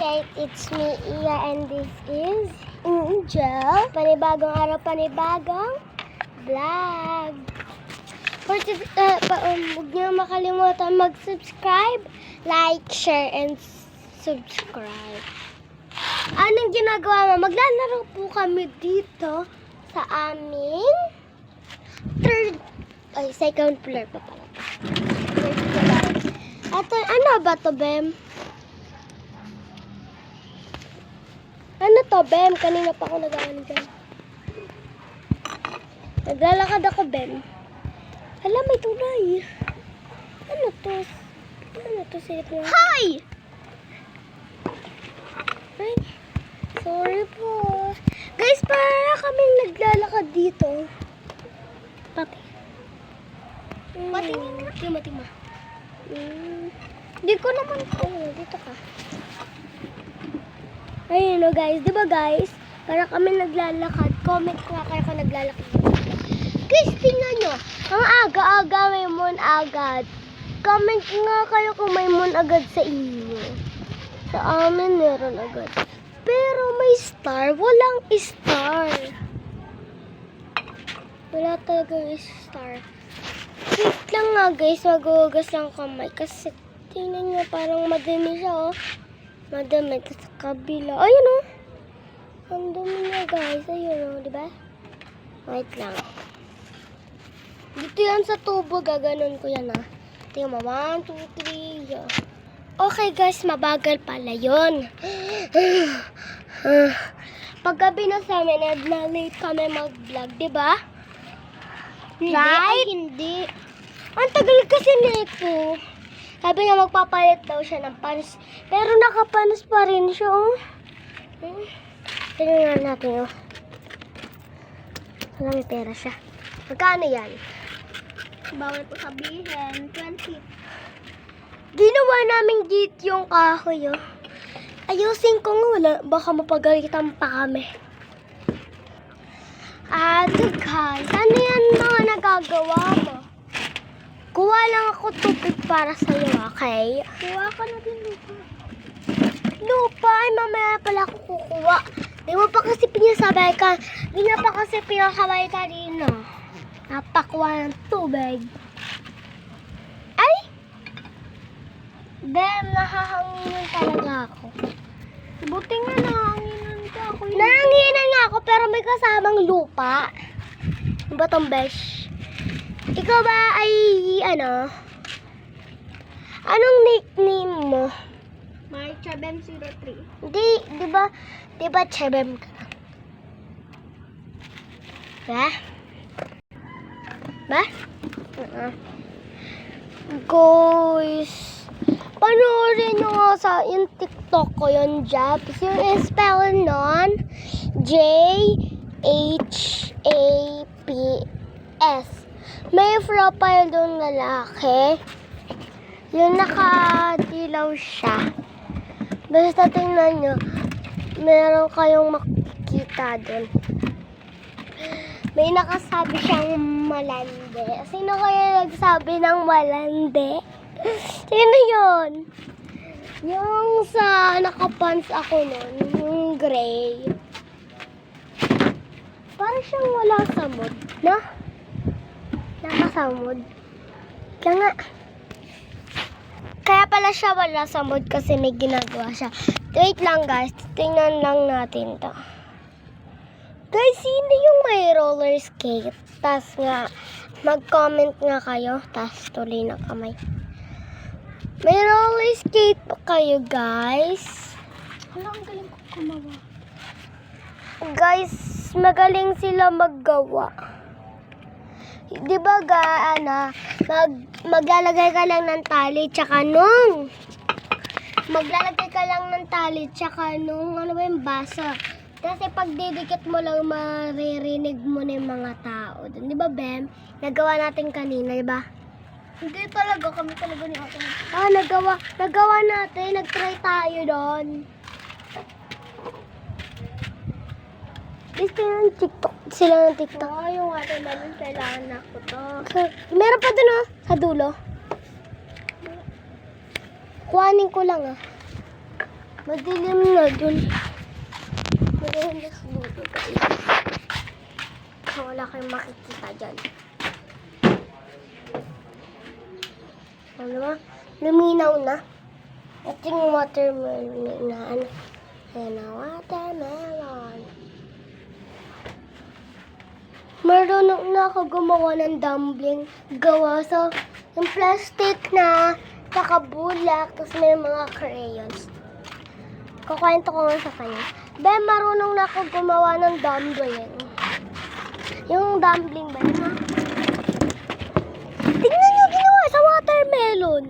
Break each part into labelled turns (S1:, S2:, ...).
S1: Kate, it's me, Iya, and this is Angel. Panibagong araw, panibagong vlog. Huwag niyo makalimutan mag-subscribe, like, share, and subscribe. Anong ginagawa mo? Maglalaro po kami dito sa aming second floor pa pala. Ano ba to, Bem? Ano to, Bem? Kanina pa ako nag-ano dyan. Naglalakad ako, Bem. Hala, may tulay. Ano to? Ano to? Silip nga. Hi! Ay, sorry po. Guys, para kaming naglalakad dito. Pati. Patingin na. Tima. Hindi ko naman po. Dito ka. Ayun o guys. Diba guys? Para kami naglalakad. Comment nga kayo kung naglalakad. Guys, tingnan nyo. Ang aga-aga may moon agad. Comment nga kayo kung may moon agad sa inyo. Sa amin meron agad. Pero may star. Walang star. Wala talaga star. Wait lang nga guys. Maghuhugas lang kamay. Kasi tingnan nyo parang madami siya oh. Madami. Sa kabila. Ayun oh. Ang dumi niya guys. Ayun oh. Diba? Wait lang. Dito yan sa tubo. Gaganon ko yan ah. Tingnan mo. 1, 2, 3. Yeah. Okay guys. Mabagal pala yun. Paggabi na sa amin, na-late kami mag-vlog, diba? Right?
S2: Hindi.
S1: Ang tagal kasi nito. Sabi niya magpapalit daw siya ng panis. Pero nakapanis pa rin siya, oh. Tingnan natin, oh. Wala, may pera siya. Magkano yan?
S2: Bawal po sabihin. 20.
S1: Ginawa namin gate yung kahoy, oh. Ayusin ko nga, wala. Baka mapagalitan pa kami. Guys, ano yan mga nagagawa mo? Kuha lang ako tubig para sa'yo, okay?
S2: Kuha ka na din lupa.
S1: Lupa? Ay, mamaya pala ako kukuha. Di mo pa kasi pinasabay ka. Di na pa kasi pinasabay ka rin, no? Napakuha ng tubig. Ay! Bem, nahahanginan talaga ako.
S2: Buti nga nahanginan ka.
S1: Nahanginan nga ako pero may kasamang lupa. Ano ba tong besh? Ikaw ba ay ano? Anong nickname mo?
S2: My Chabem 03.
S1: Di ba Chebem ka? Ba? Ba? Guys, panoorin nyo nga sa yung TikTok ko yung Jabs. Yung spell nun, J-H-A-P-S. May profile doon lalaki. Yung nakadilaw siya. Basta tingnan nyo, meron kayong makikita doon. May nakasabi siyang malande. Sino kaya nagsabi ng malande? Sino yun? Yung sa nakapants ako nun, yung gray. Parang siyang wala sa mood, no? Nakasamod. Kaya nga. Kaya pala siya wala sa mood kasi may ginagawa siya. Wait lang guys, tingnan lang natin to. Guys, sino yung may roller skate? Tas nga, mag-comment nga kayo. Tas tuloy na kamay. May roller skate pa kayo, guys.
S2: Wala, ang galing ko kumawa.
S1: Guys, magaling sila maggawa. Di ba maglalagay ka lang ng tali tsaka nung maglalagay ka lang ng tali tsaka nung ano ba yung basa. Kasi pag didikit mo lang, maririnig mo na yung mga tao. Di ba, Bem? Nagawa natin kanina, di ba?
S2: Hindi talaga. Kami talaga ni Ate.
S1: Nagawa natin. Nag-try tayo doon. Gusto ng TikTok. Sila ng TikTok.
S2: Oh, yung Ate Manon, kailangan na ko to.
S1: Meron pa doon, oh. Sa dulo. Kuhanin ko lang, ah. Madilim na dun. Madilim na sa dulo, guys. Wala kayong makikita dyan. Ano ba? Luminaw na. Ito yung watermelon na ano. Ayan na, watermelon. Marunong na ako gumawa ng dumpling. Gawa sa yung plastic na nakabulak. Tapos may mga crayons. Kukwento ko nga sa kanya. Ben, marunong na ako gumawa ng dumpling. Yung dumpling ba yun, ha? Tingnan nyo ginawa sa watermelon.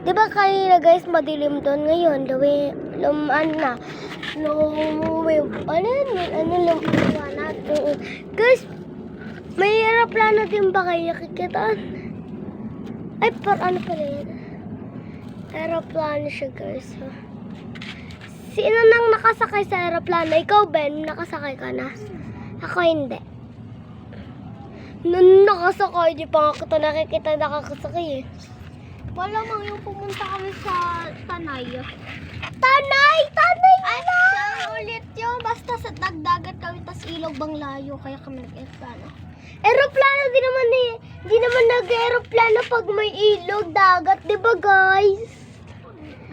S1: Diba kanina guys, madilim doon ngayon. Guys, may aeroplano din ba kayo nakikitaan? Ay, ano pala yun? Aeroplano siya guys. Sino nang nakasakay sa aeroplano? Ikaw, Ben, nakasakay ka na? Ako hindi. Nung nakasakay, di pa nga kita nakikita nakakasakay eh.
S2: Malamang yung pumunta kami sa Tanay.
S1: Tanay!
S2: Ay, saan ulit yun? Basta sa dagdagat kami, tas ilog bang layo, kaya kami nag-aeroplano.
S1: Aeroplano din naman eh. Di naman nag-aeroplano pag may ilog, dagat, di ba guys?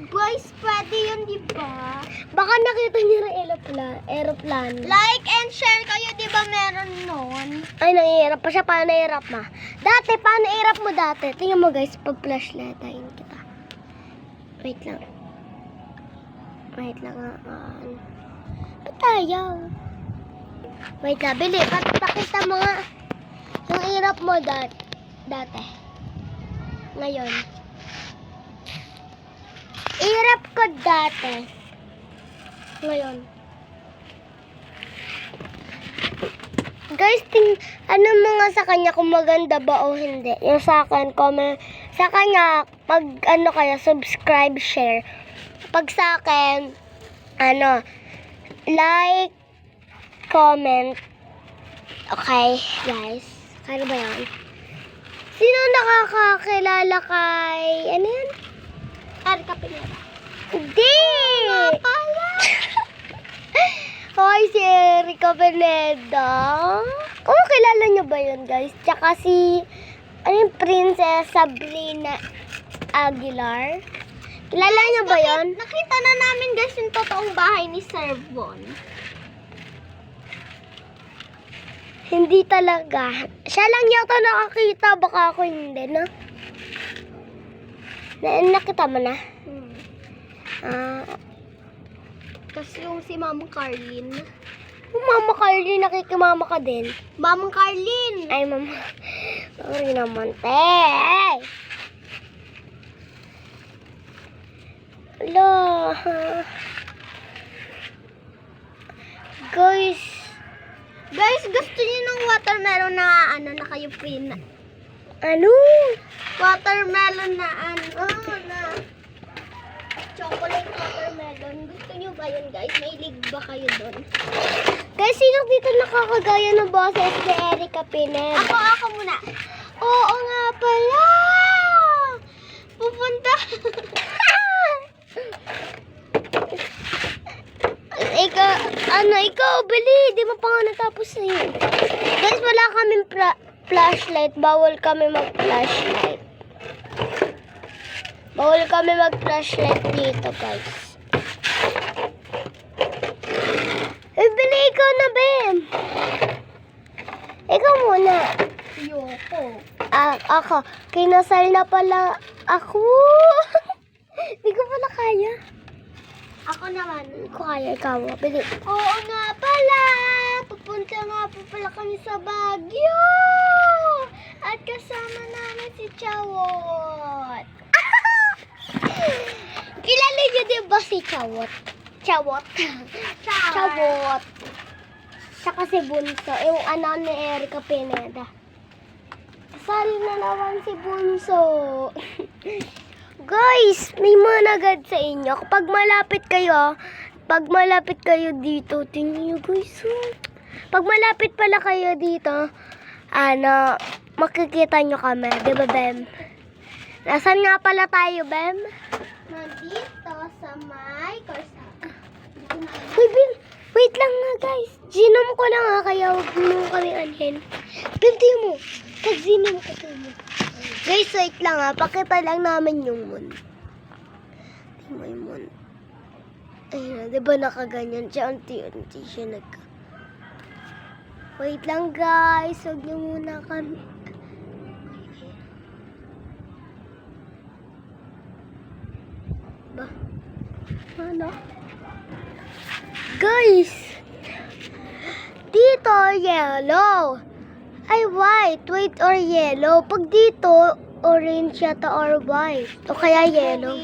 S2: Guys, pwede yun, di ba?
S1: Baka nakita niyo rin aeroplano.
S2: Like and share kayo, di ba meron nun?
S1: Ay, nahihirap pa siya. Paano nahihirap ma? Dati, paano nahihirap mo dati? Tingnan mo guys, pag-flashlightayin kita. Wait lang. Wait lang. Ba't ayaw? Wait lang, bili. Pakita mo nga yung hirap mo dati. Ngayon. Hirap ko dati. Ngayon. Guys, ano mga sa kanya kung maganda ba o hindi. Yung sa akin, comment. Sa kanya, pag ano kaya, subscribe, share. Pag sa akin, like, comment. Okay, guys. Kaya ba yan? Sino nakakakilala kay, ano yan?
S2: Erika Pineda.
S1: Hindi! Hoy, si Erika Pineda. Kung kilala nyo ba yun, guys? Tsaka si, Princess Sabrina Aguilar. Kilala nyo ba yun?
S2: Nakita na namin guys yung totoong bahay ni Sir Von.
S1: Hindi talaga. Siya lang yata nakakita. Baka ako hindi, no? Nakita mo na?
S2: Kasi yung si Mamang Carlin.
S1: Mama Carly, nakikimama ka din.
S2: Mamang Carlin!
S1: Ay, mama. Sorry naman, te. Ala. Guys.
S2: Guys, gusto niyo ng watermelon na na kayo pin.
S1: Ano?
S2: Watermelon na na chocolate watermelon. Gusto niyo ba yun guys? Mahilig ba kayo doon?
S1: Guys, sino dito nakakagaya ng boses ni Erika Pineda?
S2: Ako muna.
S1: Oo nga pala.
S2: Pupunta.
S1: Ikaw, bili. Di mo pa nga natapos na yun. Guys, wala kaming flashlight. Bawal kami mag-flashlight. Bawal kami mag-flashlight dito, guys. Bili ikaw na, Ben. Ikaw muna.
S2: Yoko.
S1: Ako. Kinasal na pala ako. Di ko pala kaya.
S2: Ako naman.
S1: Hindi ko kaya. Ikaw, bili.
S2: Oo nga pala. Pupunta nga po pala kami sa Baguio. At kasama namin si Chawot.
S1: Kilala niyo din ba si Chawot?
S2: Chawot.
S1: Chawot. Saka si Bunso. Yung ni Erika Pineda. Kasal na naman si Bunso. Guys, may managad sa inyo. Pag malapit kayo dito, tingnan nyo guys. Pag malapit pala kayo dito, makikita nyo kami. Diba, Bem? Nasaan nga pala tayo, Bem?
S2: Nandito sa may Costa
S1: guys. Zinom ko na nga, kaya huwag mo kami anhin. Ganti mo. Pag-zinom ko mo. Guys, wait lang ha. Pakita lang namin yung moon. Tingnan mo yung moon. Ayun, di ba nakaganyan siya? Unti-unti siya nagka. Wait lang guys. Huwag niyo muna kami. Ba? Ano? Guys! Dito, yellow. Ay, white. White or yellow. Pag dito, orange yata or white. O kaya yellow.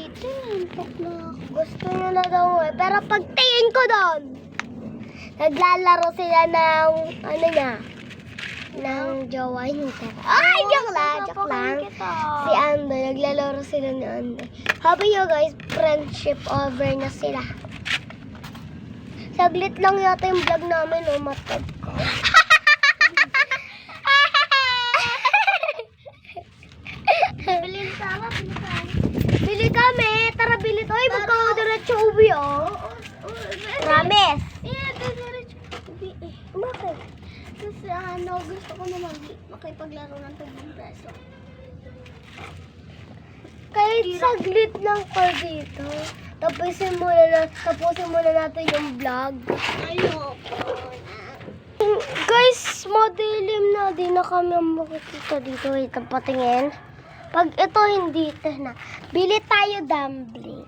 S1: Gusto nyo na daw eh. Pero pagtingin ko doon, naglalaro sila ng, ano niya, ng jowa niya. Ay, joke lang. Si Andoy, naglalaro sila ni Andoy. Habi nyo guys, friendship over na sila. Saglit lang yata yung vlog namin, oh, matag ko.
S2: Bilhin sama,
S1: Bili kami, tara bili to. Ay, magkakadiretso uwi, oh. Promise. Bakit?
S2: Kasi gusto ko na makipaglaro ng 2 peso.
S1: Kahit saglit lang pa dito. Tapusin muna natin yung vlog.
S2: Ayoko.
S1: Guys, madilim na. Di na kami makikita dito. Wait, ang patingin. Pag ito hindi na. Bili tayo dumpling.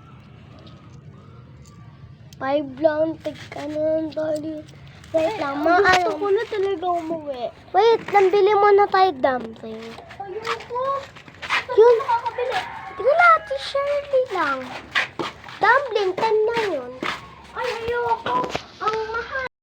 S1: 5 lang. Tigka na lang tayo. Wait lang.
S2: Gusto ko na talaga umuwi.
S1: Wait, nambili muna tayo dumpling.
S2: Ayoko.
S1: Yun. Tignan natin, Shirley lang. Dumpling, 10 na yun.